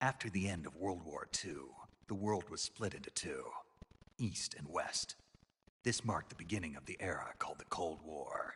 After the end of World War II, the world was split into two, East and West. This marked the beginning of the era called the Cold War.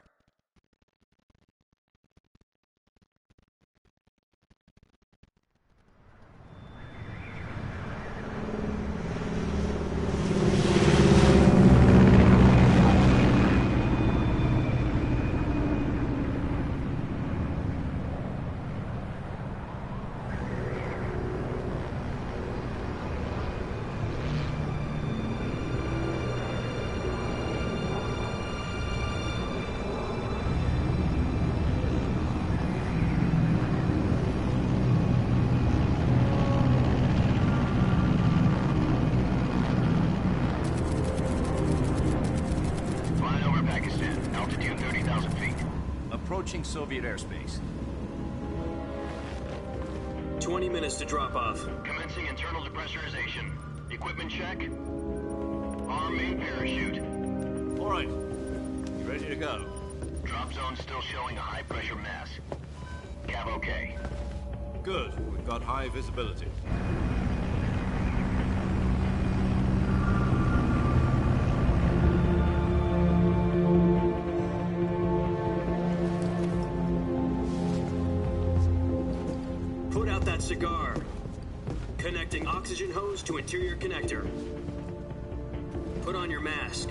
Approaching Soviet airspace. 20 minutes to drop off. Commencing internal depressurization. Equipment check. Arm main parachute. All right. You ready to go? Drop zone still showing a high pressure mass. Cav okay. Good. We've got high visibility. Cigar. Connecting oxygen hose to interior connector. Put on your mask.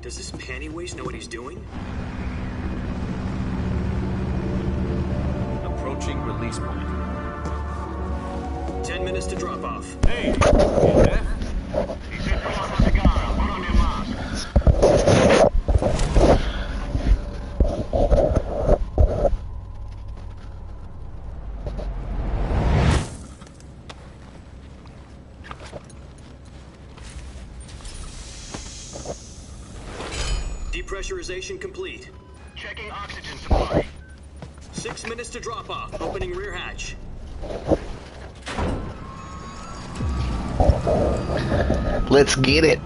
Does this panty waste know what he's doing? Approaching release point. 10 minutes to drop off. Hey! You there? He said put on the cigar. Put on your mask. Depressurization complete. Checking oxygen supply. 6 minutes to drop off. Opening rear hatch. Let's get it.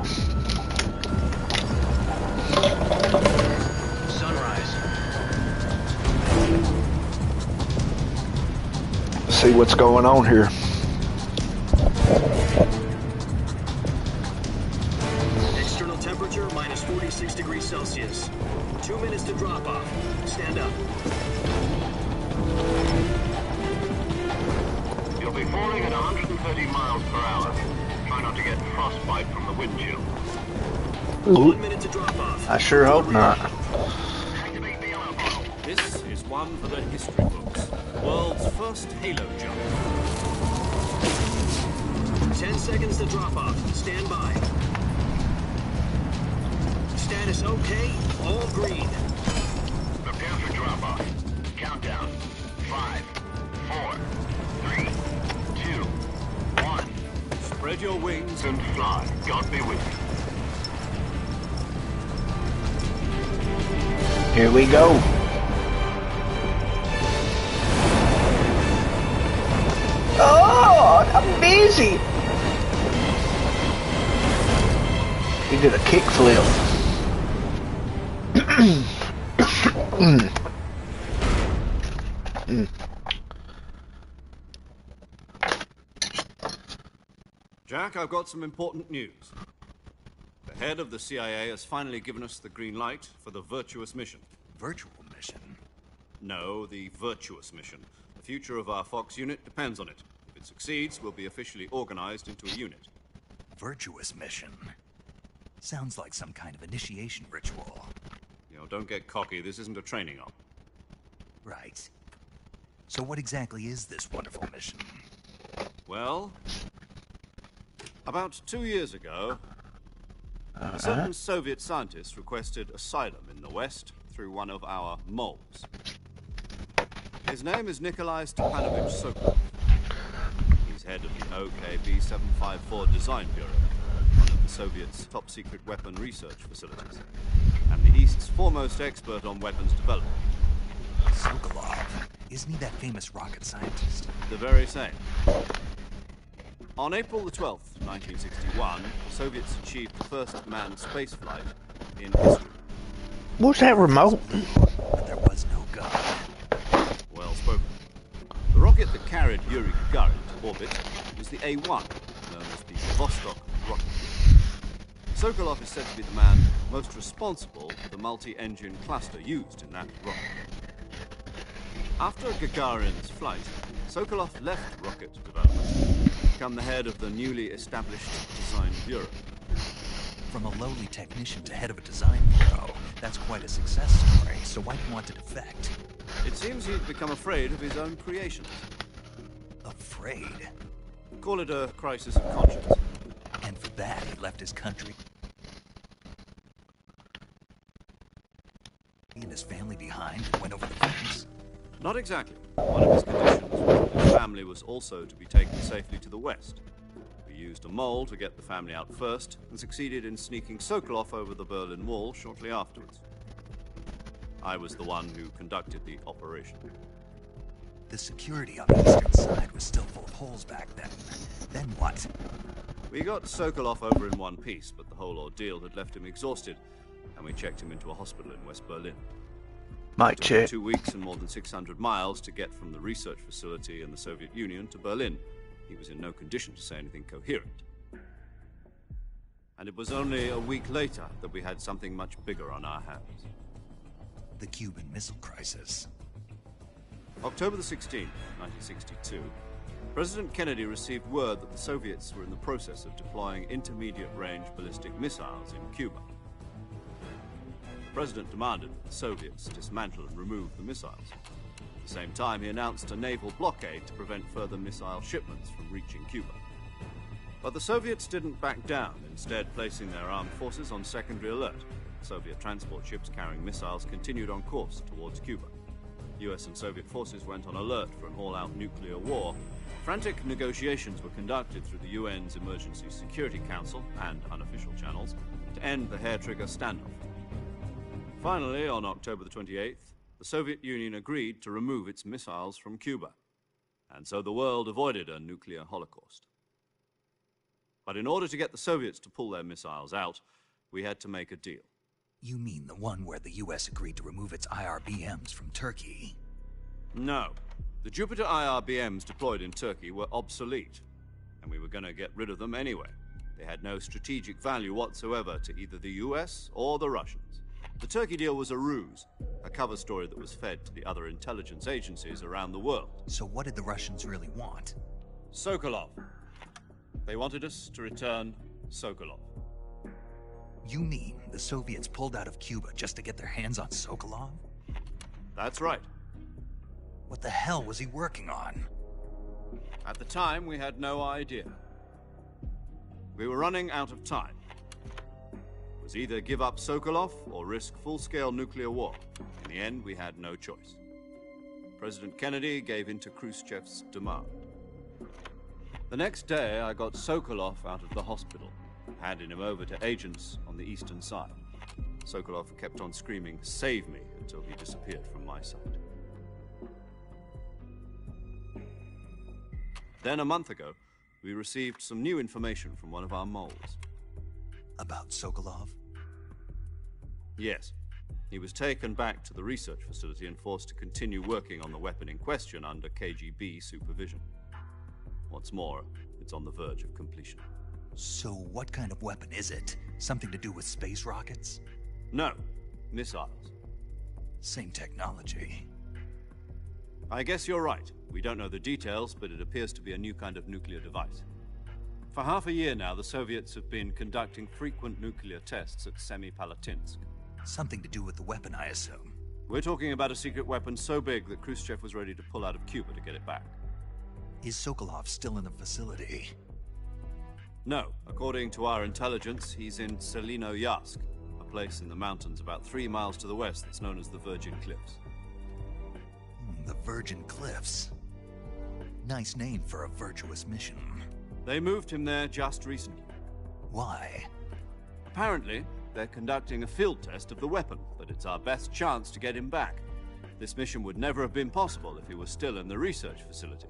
Sunrise. See what's going on here. External temperature minus 46 degrees Celsius. 2 minutes to drop off. Stand up. You'll be falling at 130 miles per hour. Try not to get frostbite from the wind chill. Ooh, 1 minute to drop off. I sure hope not. Activate the alarm bottle. This is one for the history books. World's first halo jump. 10 seconds to drop off. Stand by. Status okay. All green. Prepare for drop off. Countdown. 5, 4, 3, 2, 1. Spread your wings And fly. God be with you. Here we go. Oh, I'm busy. He did a kickflip. Jack, I've got some important news. The head of the CIA has finally given us the green light for the Virtuous mission. Virtual mission? No, the Virtuous mission. The future of our Fox unit depends on it. If it succeeds, we'll be officially organized into a unit. Virtuous mission? Sounds like some kind of initiation ritual. You know, don't get cocky. This isn't a training op. Right. So what exactly is this wonderful mission? Well, about 2 years ago, a certain Soviet scientist requested asylum in the West through one of our moles. His name is Nikolai Stepanovich Sokolov. He's head of the OKB 754 Design Bureau, one of the Soviets' top-secret weapon research facilities, and the East's foremost expert on weapons development. Sokolov? Isn't he that famous rocket scientist? The very same. On April the 12th, 1961, the Soviets achieved the first manned spaceflight in history. What's that remote? But there was no gun. Well spoken. The rocket that carried Yuri Gagarin to orbit was the A-1, known as the Vostok rocket. Sokolov is said to be the man most responsible for the multi-engine cluster used in that rocket. After Gagarin's flight, Sokolov left rocket development to become the head of the newly established Design Bureau. From a lowly technician to head of a design bureau, that's quite a success story, so why do you want to defect? It seems he'd become afraid of his own creations. Afraid? Call it a crisis of conscience. And for that, he left his country and his family behind and went over the fence? Not exactly. One of his conditions was that his family was also to be taken safely to the West. We used a mole to get the family out first, and succeeded in sneaking Sokolov over the Berlin Wall shortly afterwards. I was the one who conducted the operation. The security on the eastern side was still full of holes back then. Then what? We got Sokolov over in one piece, but the whole ordeal had left him exhausted, and we checked him into a hospital in West Berlin. Mic It took check. 2 weeks and more than 600 miles to get from the research facility in the Soviet Union to Berlin. He was in no condition to say anything coherent. And it was only a week later that we had something much bigger on our hands. The Cuban Missile Crisis. October the 16th, 1962, President Kennedy received word that the Soviets were in the process of deploying intermediate-range ballistic missiles in Cuba. The President demanded that the Soviets dismantle and remove the missiles. At the same time, he announced a naval blockade to prevent further missile shipments from reaching Cuba. But the Soviets didn't back down, instead placing their armed forces on secondary alert. Soviet transport ships carrying missiles continued on course towards Cuba. US and Soviet forces went on alert for an all-out nuclear war. Frantic negotiations were conducted through the UN's Emergency Security Council and unofficial channels to end the hair-trigger standoff. Finally, on October the 28th, the Soviet Union agreed to remove its missiles from Cuba, and so the world avoided a nuclear holocaust. But in order to get the Soviets to pull their missiles out, we had to make a deal. You mean the one where the US agreed to remove its IRBMs from Turkey? No. The Jupiter IRBMs deployed in Turkey were obsolete, and we were going to get rid of them anyway. They had no strategic value whatsoever to either the US or the Russians. The Turkey deal was a ruse, a cover story that was fed to the other intelligence agencies around the world. So what did the Russians really want? Sokolov. They wanted us to return Sokolov. You mean the Soviets pulled out of Cuba just to get their hands on Sokolov? That's right. What the hell was he working on? At the time, we had no idea. We were running out of time. It was either give up Sokolov or risk full-scale nuclear war. In the end, we had no choice. President Kennedy gave in to Khrushchev's demand. The next day, I got Sokolov out of the hospital, handing him over to agents on the eastern side. Sokolov kept on screaming, "Save me," until he disappeared from my sight. Then, a month ago, we received some new information from one of our moles. About Sokolov? Yes. He was taken back to the research facility and forced to continue working on the weapon in question under KGB supervision. What's more, it's on the verge of completion. So what kind of weapon is it? Something to do with space rockets? No, missiles. Same technology. I guess you're right. We don't know the details, but it appears to be a new kind of nuclear device. For half a year now, the Soviets have been conducting frequent nuclear tests at Semipalatinsk. Something to do with the weapon, I assume. We're talking about a secret weapon so big that Khrushchev was ready to pull out of Cuba to get it back. Is Sokolov still in the facility? No. According to our intelligence, he's in Selino-Yarsk, a place in the mountains about 3 miles to the west that's known as the Virgin Cliffs. The Virgin Cliffs. Nice name for a virtuous mission. They moved him there just recently. Why? Apparently, they're conducting a field test of the weapon, but it's our best chance to get him back. This mission would never have been possible if he was still in the research facility.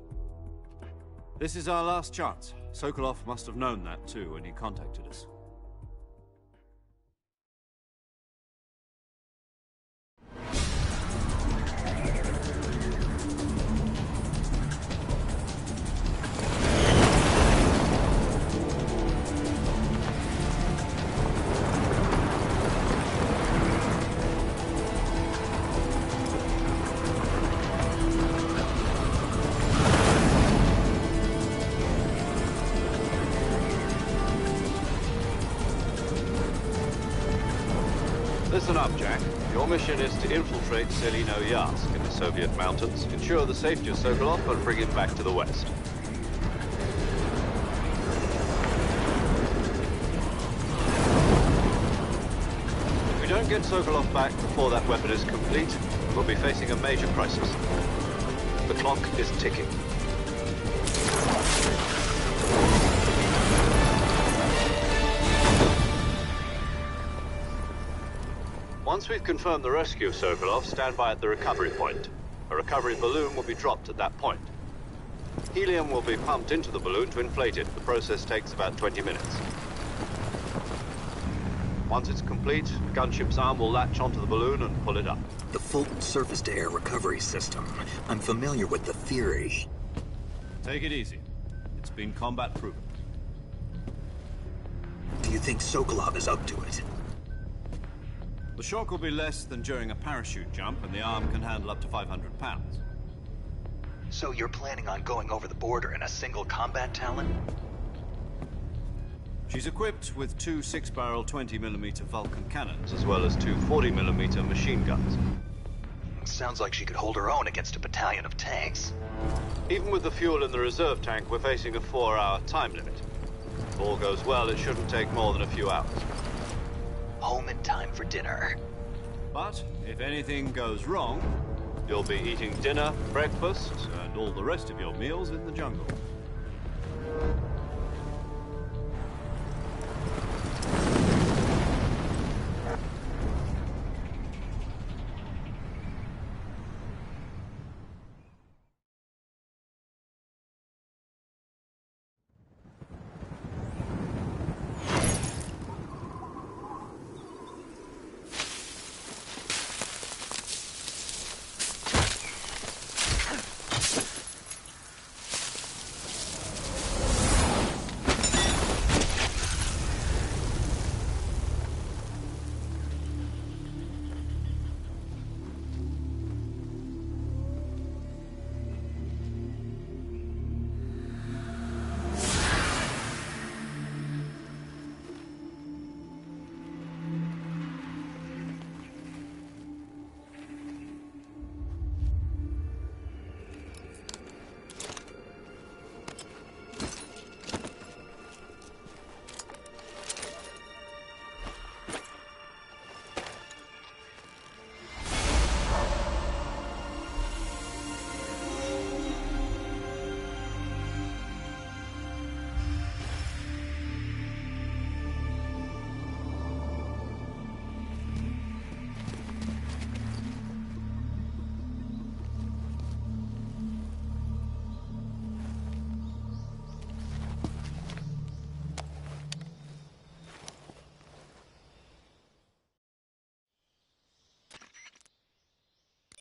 This is our last chance. Sokolov must have known that too when he contacted us. Listen up, Jack. Your mission is to infiltrate Selino-Yarsk in the Soviet mountains, ensure the safety of Sokolov, and bring him back to the west. If we don't get Sokolov back before that weapon is complete, we'll be facing a major crisis. The clock is ticking. Once we've confirmed the rescue of Sokolov, stand by at the recovery point. A recovery balloon will be dropped at that point. Helium will be pumped into the balloon to inflate it. The process takes about 20 minutes. Once it's complete, the gunship's arm will latch onto the balloon and pull it up. The Fulton surface-to-air recovery system. I'm familiar with the theory. Take it easy. It's been combat-proven. Do you think Sokolov is up to it? The shock will be less than during a parachute jump, and the arm can handle up to 500 pounds. So you're planning on going over the border in a single combat Talon? She's equipped with 2 6-barrel 20mm Vulcan cannons, as well as 2 40mm machine guns. Sounds like she could hold her own against a battalion of tanks. Even with the fuel in the reserve tank, we're facing a 4-hour time limit. If all goes well, it shouldn't take more than a few hours. Home in time for dinner. But if anything goes wrong, you'll be eating dinner, breakfast, and all the rest of your meals in the jungle.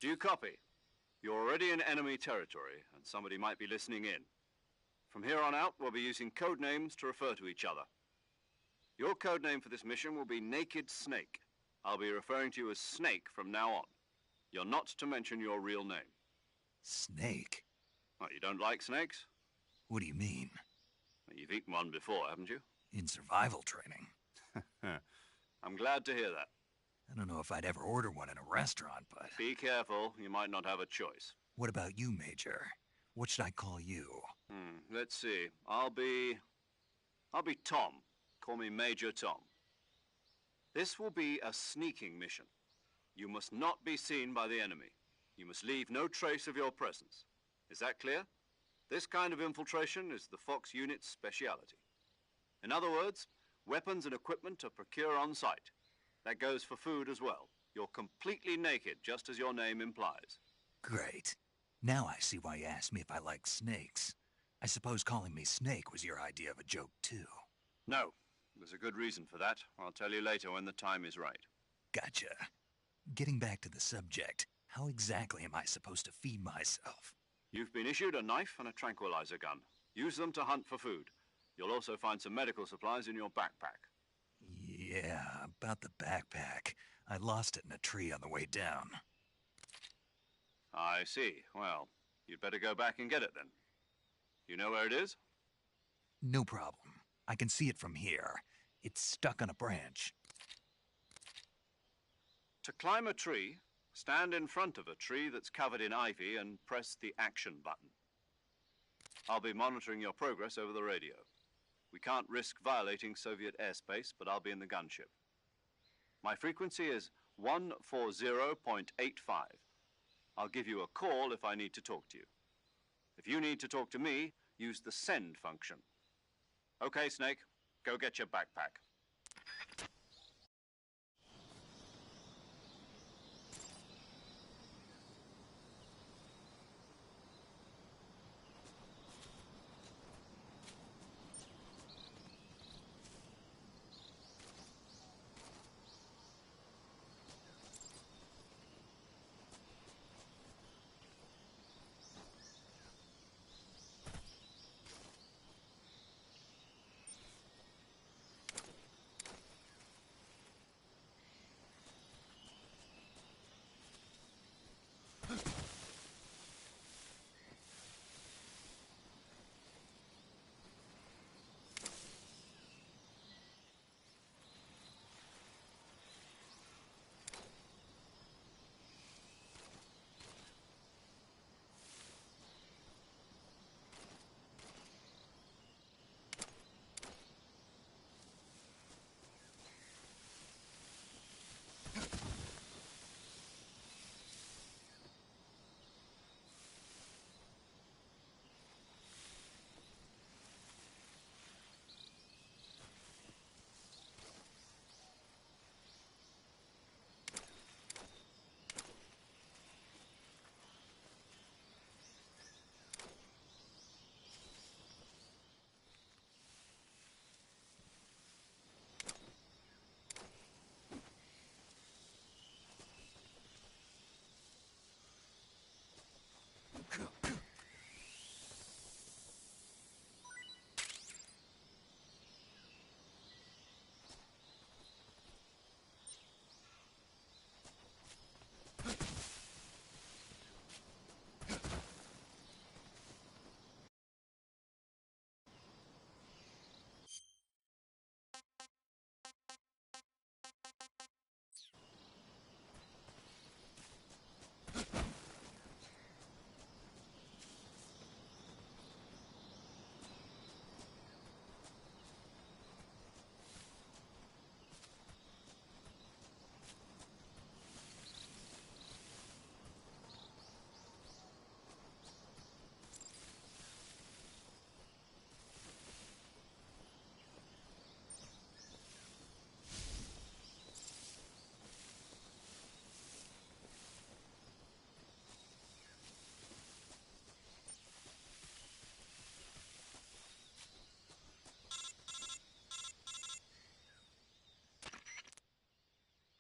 Do you copy? You're already in enemy territory, and somebody might be listening in. From here on out, we'll be using code names to refer to each other. Your code name for this mission will be Naked Snake. I'll be referring to you as Snake from now on. You're not to mention your real name. Snake? What, you don't like snakes? What do you mean? You've eaten one before, haven't you? In survival training. I'm glad to hear that. I don't know if I'd ever order one in a restaurant, but... Be careful, you might not have a choice. What about you, Major? What should I call you? Let's see. I'll be Tom. Call me Major Tom. This will be a sneaking mission. You must not be seen by the enemy. You must leave no trace of your presence. Is that clear? This kind of infiltration is the Fox unit's speciality. In other words, weapons and equipment are procured on site. That goes for food as well. You're completely naked, just as your name implies. Great. Now I see why you asked me if I like snakes. I suppose calling me Snake was your idea of a joke, too. No. There's a good reason for that. I'll tell you later when the time is right. Gotcha. Getting back to the subject, how exactly am I supposed to feed myself? You've been issued a knife and a tranquilizer gun. Use them to hunt for food. You'll also find some medical supplies in your backpack. Yeah, about the backpack. I lost it in a tree on the way down. I see. Well, you'd better go back and get it then. You know where it is? No problem. I can see it from here. It's stuck on a branch. To climb a tree, stand in front of a tree that's covered in ivy and press the action button. I'll be monitoring your progress over the radio. We can't risk violating Soviet airspace, but I'll be in the gunship. My frequency is 140.85. I'll give you a call if I need to talk to you. If you need to talk to me, use the send function. Okay, Snake, go get your backpack.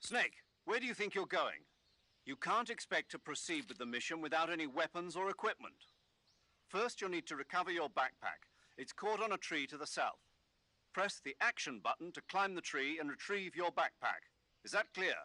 Snake, where do you think you're going? You can't expect to proceed with the mission without any weapons or equipment. First, you'll need to recover your backpack. It's caught on a tree to the south. Press the action button to climb the tree and retrieve your backpack. Is that clear?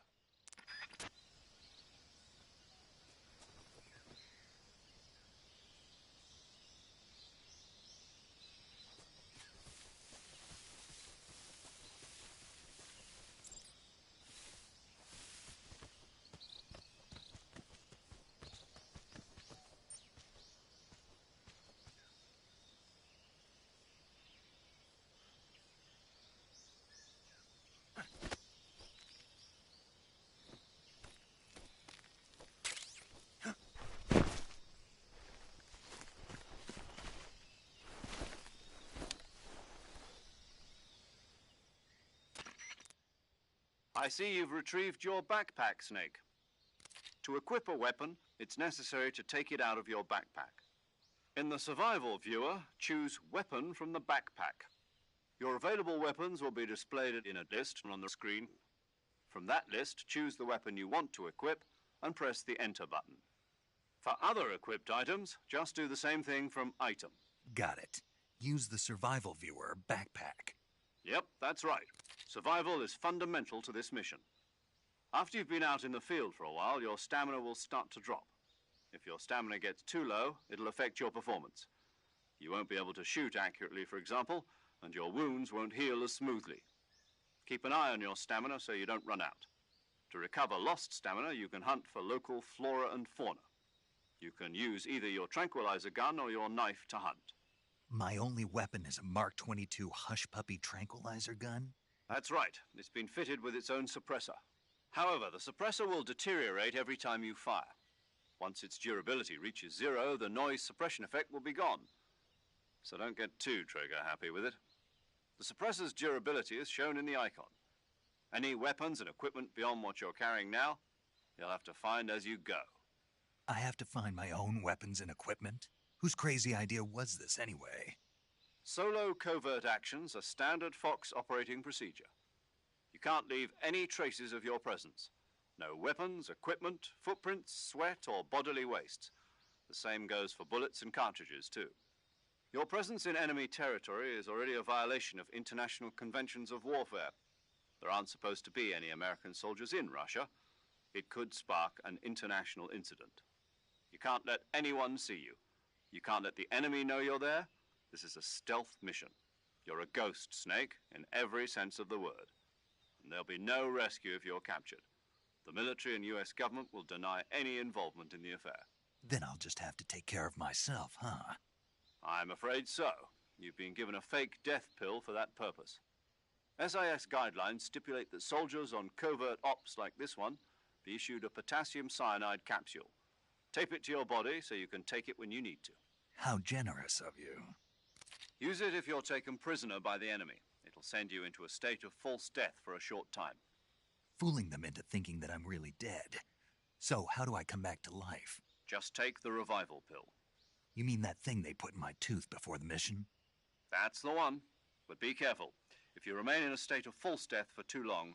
I see you've retrieved your backpack, Snake. To equip a weapon, it's necessary to take it out of your backpack. In the survival viewer, choose Weapon from the backpack. Your available weapons will be displayed in a list on the screen. From that list, choose the weapon you want to equip and press the Enter button. For other equipped items, just do the same thing from Item. Got it. Use the survival viewer backpack. Yep, that's right. Survival is fundamental to this mission. After you've been out in the field for a while, your stamina will start to drop. If your stamina gets too low, it'll affect your performance. You won't be able to shoot accurately, for example, and your wounds won't heal as smoothly. Keep an eye on your stamina so you don't run out. To recover lost stamina, you can hunt for local flora and fauna. You can use either your tranquilizer gun or your knife to hunt. My only weapon is a Mark 22 Hush Puppy tranquilizer gun? That's right. It's been fitted with its own suppressor. However, the suppressor will deteriorate every time you fire. Once its durability reaches 0, the noise suppression effect will be gone. So don't get too trigger happy with it. The suppressor's durability is shown in the icon. Any weapons and equipment beyond what you're carrying now, you'll have to find as you go. I have to find my own weapons and equipment? Whose crazy idea was this anyway? Solo covert actions are standard Fox operating procedure. You can't leave any traces of your presence. No weapons, equipment, footprints, sweat, or bodily waste. The same goes for bullets and cartridges, too. Your presence in enemy territory is already a violation of international conventions of warfare. There aren't supposed to be any American soldiers in Russia. It could spark an international incident. You can't let anyone see you. You can't let the enemy know you're there. This is a stealth mission. You're a ghost, Snake, in every sense of the word. And there'll be no rescue if you're captured. The military and US government will deny any involvement in the affair. Then I'll just have to take care of myself, huh? I'm afraid so. You've been given a fake death pill for that purpose. SIS guidelines stipulate that soldiers on covert ops like this one be issued a potassium cyanide capsule. Tape it to your body so you can take it when you need to. How generous of you. Use it if you're taken prisoner by the enemy. It'll send you into a state of false death for a short time. Fooling them into thinking that I'm really dead. So how do I come back to life? Just take the revival pill. You mean that thing they put in my tooth before the mission? That's the one. But be careful. If you remain in a state of false death for too long,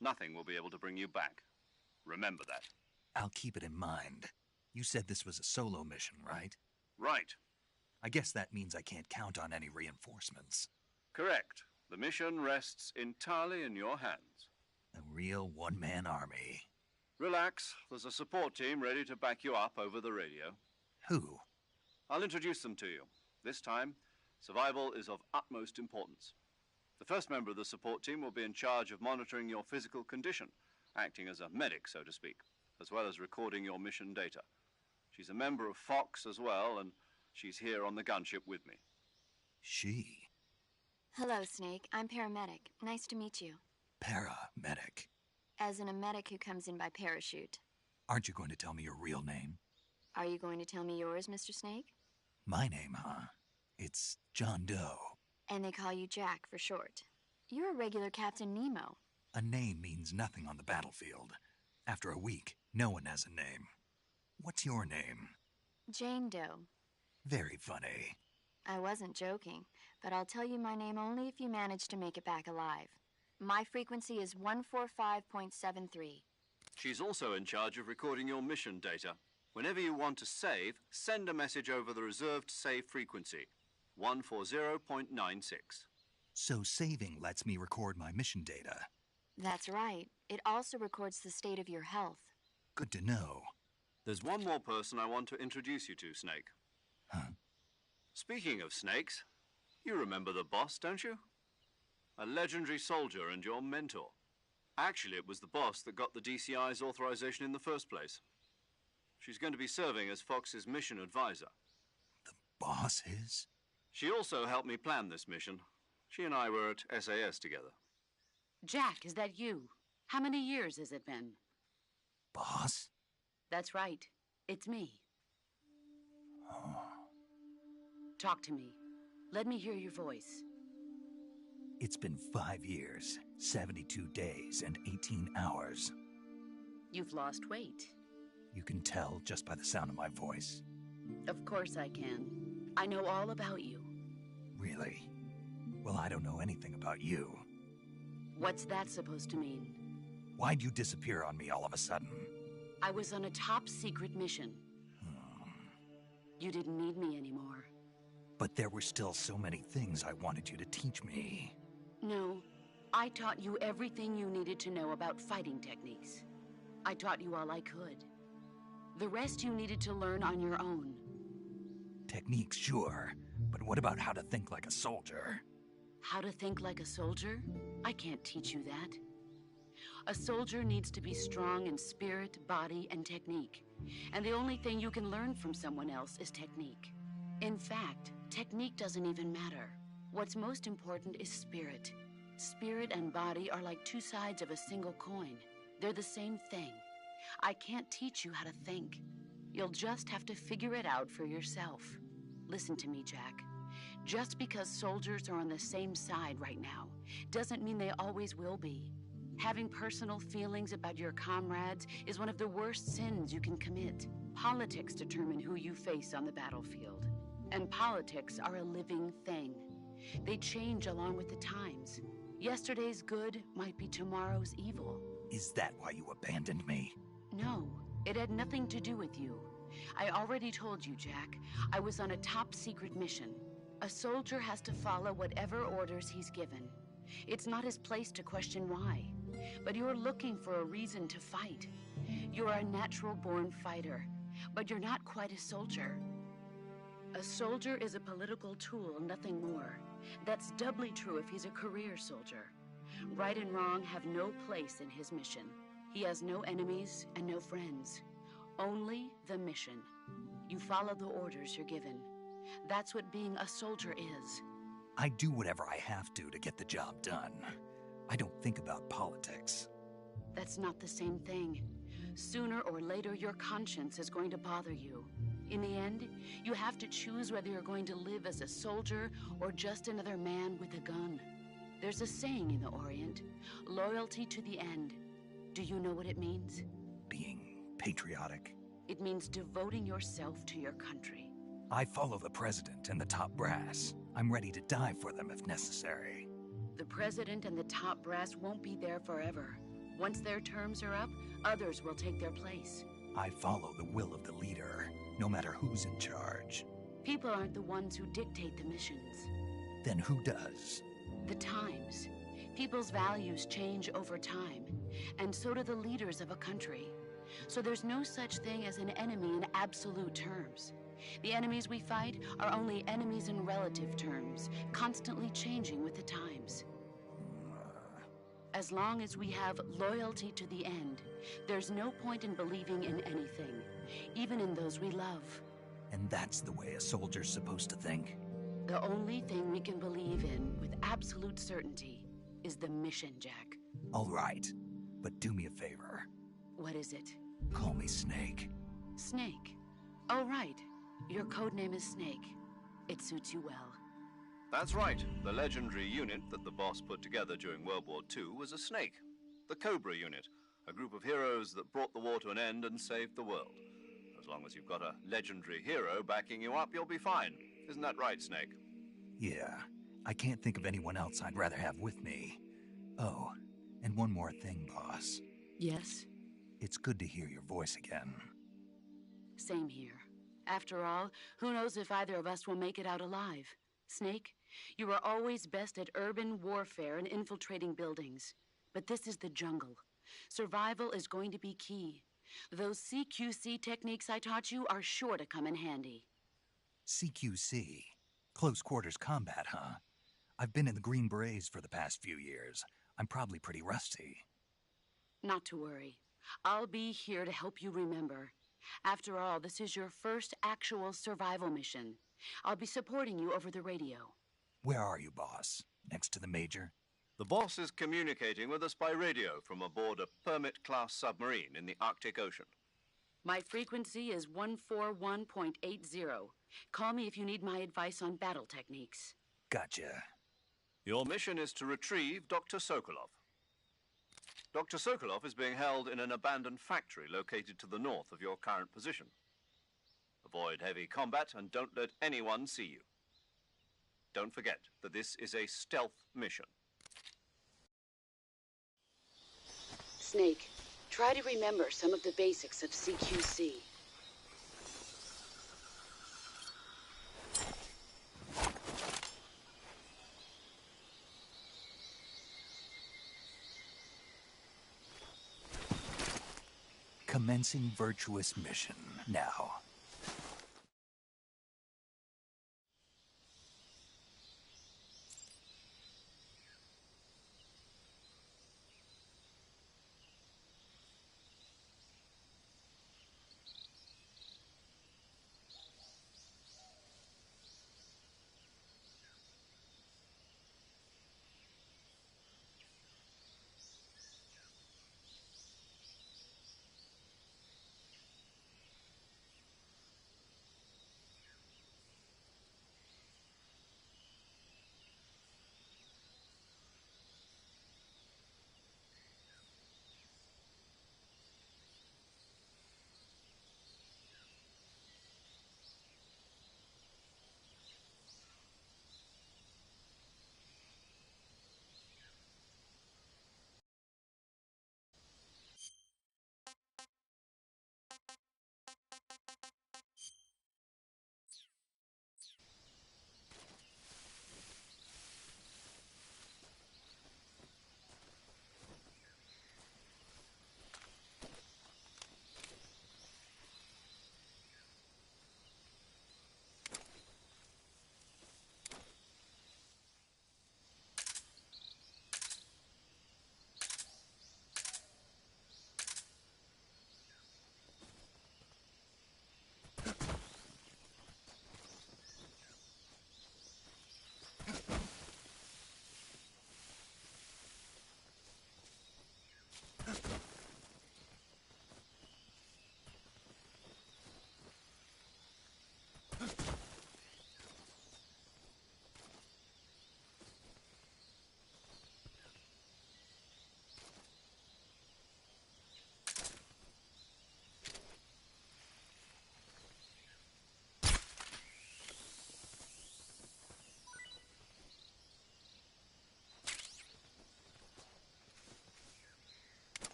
nothing will be able to bring you back. Remember that. I'll keep it in mind. You said this was a solo mission, right? Right. I guess that means I can't count on any reinforcements. Correct. The mission rests entirely in your hands. A real one-man army. Relax. There's a support team ready to back you up over the radio. Who? I'll introduce them to you. This time, survival is of utmost importance. The first member of the support team will be in charge of monitoring your physical condition, acting as a medic, so to speak, as well as recording your mission data. She's a member of Fox as well, and she's here on the gunship with me. She? Hello, Snake. I'm paramedic. Nice to meet you. Paramedic. As in a medic who comes in by parachute. Aren't you going to tell me your real name? Are you going to tell me yours, Mr. Snake? My name, huh? It's John Doe. And they call you Jack for short. You're a regular Captain Nemo. A name means nothing on the battlefield. After a week, no one has a name. What's your name? Jane Doe. Very funny. I wasn't joking, but I'll tell you my name only if you manage to make it back alive. My frequency is 145.73. She's also in charge of recording your mission data. Whenever you want to save, send a message over the reserved save frequency, 140.96. So saving lets me record my mission data. That's right. It also records the state of your health. Good to know. There's one more person I want to introduce you to, Snake. Huh? Speaking of snakes, you remember the boss, don't you? A legendary soldier and your mentor. Actually, it was the boss that got the DCI's authorization in the first place. She's going to be serving as Fox's mission advisor. The boss is? She also helped me plan this mission. She and I were at SAS together. Jack, is that you? How many years has it been? Boss? That's right. It's me. Oh. Talk to me. Let me hear your voice. It's been 5 years, 72 days, and 18 hours. You've lost weight. You can tell just by the sound of my voice. Of course I can. I know all about you. Really? Well, I don't know anything about you. What's that supposed to mean? Why'd you disappear on me all of a sudden? I was on a top-secret mission. You didn't need me anymore. But there were still so many things I wanted you to teach me. No, I taught you everything you needed to know about fighting techniques. I taught you all I could. The rest you needed to learn on your own. Techniques, sure. But what about how to think like a soldier? How to think like a soldier? I can't teach you that. A soldier needs to be strong in spirit, body, and technique. And the only thing you can learn from someone else is technique. In fact, technique doesn't even matter. What's most important is spirit. Spirit and body are like two sides of a single coin. They're the same thing. I can't teach you how to think. You'll just have to figure it out for yourself. Listen to me, Jack. Just because soldiers are on the same side right now doesn't mean they always will be. Having personal feelings about your comrades is one of the worst sins you can commit. Politics determine who you face on the battlefield. And politics are a living thing. They change along with the times. Yesterday's good might be tomorrow's evil. Is that why you abandoned me? No, it had nothing to do with you. I already told you, Jack. I was on a top-secret mission. A soldier has to follow whatever orders he's given. It's not his place to question why. But you're looking for a reason to fight. You're a natural-born fighter, but you're not quite a soldier. A soldier is a political tool, nothing more. That's doubly true if he's a career soldier. Right and wrong have no place in his mission. He has no enemies and no friends. Only the mission. You follow the orders you're given. That's what being a soldier is. I do whatever I have to get the job done. I don't think about politics. That's not the same thing. Sooner or later, your conscience is going to bother you. In the end, you have to choose whether you're going to live as a soldier or just another man with a gun. There's a saying in the Orient, loyalty to the end. Do you know what it means? Being patriotic. It means devoting yourself to your country. I follow the president and the top brass. I'm ready to die for them if necessary. The president and the top brass won't be there forever. Once their terms are up, others will take their place. I follow the will of the leader, no matter who's in charge. People aren't the ones who dictate the missions. Then who does? The times. People's values change over time, and so do the leaders of a country. So there's no such thing as an enemy in absolute terms. The enemies we fight are only enemies in relative terms, constantly changing with the times. As long as we have loyalty to the end, there's no point in believing in anything, even in those we love. And that's the way a soldier's supposed to think? The only thing we can believe in with absolute certainty is the mission, Jack. All right, but do me a favor. What is it? Call me Snake. Snake? Oh, right. Your codename is Snake. It suits you well. That's right. The legendary unit that the boss put together during World War II was a snake. The Cobra unit, a group of heroes that brought the war to an end and saved the world. As long as you've got a legendary hero backing you up, you'll be fine. Isn't that right, Snake? Yeah. I can't think of anyone else I'd rather have with me. Oh, and one more thing, boss. Yes? It's good to hear your voice again. Same here. After all, who knows if either of us will make it out alive? Snake, you are always best at urban warfare and infiltrating buildings. But this is the jungle. Survival is going to be key. Those CQC techniques I taught you are sure to come in handy. CQC? Close quarters combat, huh? I've been in the Green Berets for the past few years. I'm probably pretty rusty. Not to worry. I'll be here to help you remember. After all, this is your first actual survival mission. I'll be supporting you over the radio. Where are you, boss? Next to the Major? The boss is communicating with us by radio from aboard a Permit-class submarine in the Arctic Ocean. My frequency is 141.80. Call me if you need my advice on battle techniques. Gotcha. Your mission is to retrieve Dr. Sokolov. Dr. Sokolov is being held in an abandoned factory located to the north of your current position. Avoid heavy combat and don't let anyone see you. Don't forget that this is a stealth mission. Snake, try to remember some of the basics of CQC. Commencing Virtuous mission now.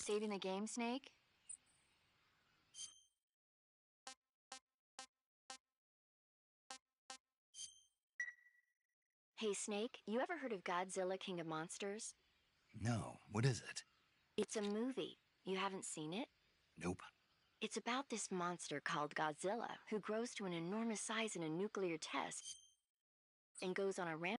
saving the game, Snake? Hey, Snake, you ever heard of Godzilla King of Monsters? No, what is it? It's a movie. You haven't seen it? Nope. It's about this monster called Godzilla who grows to an enormous size in a nuclear test and goes on a rampage.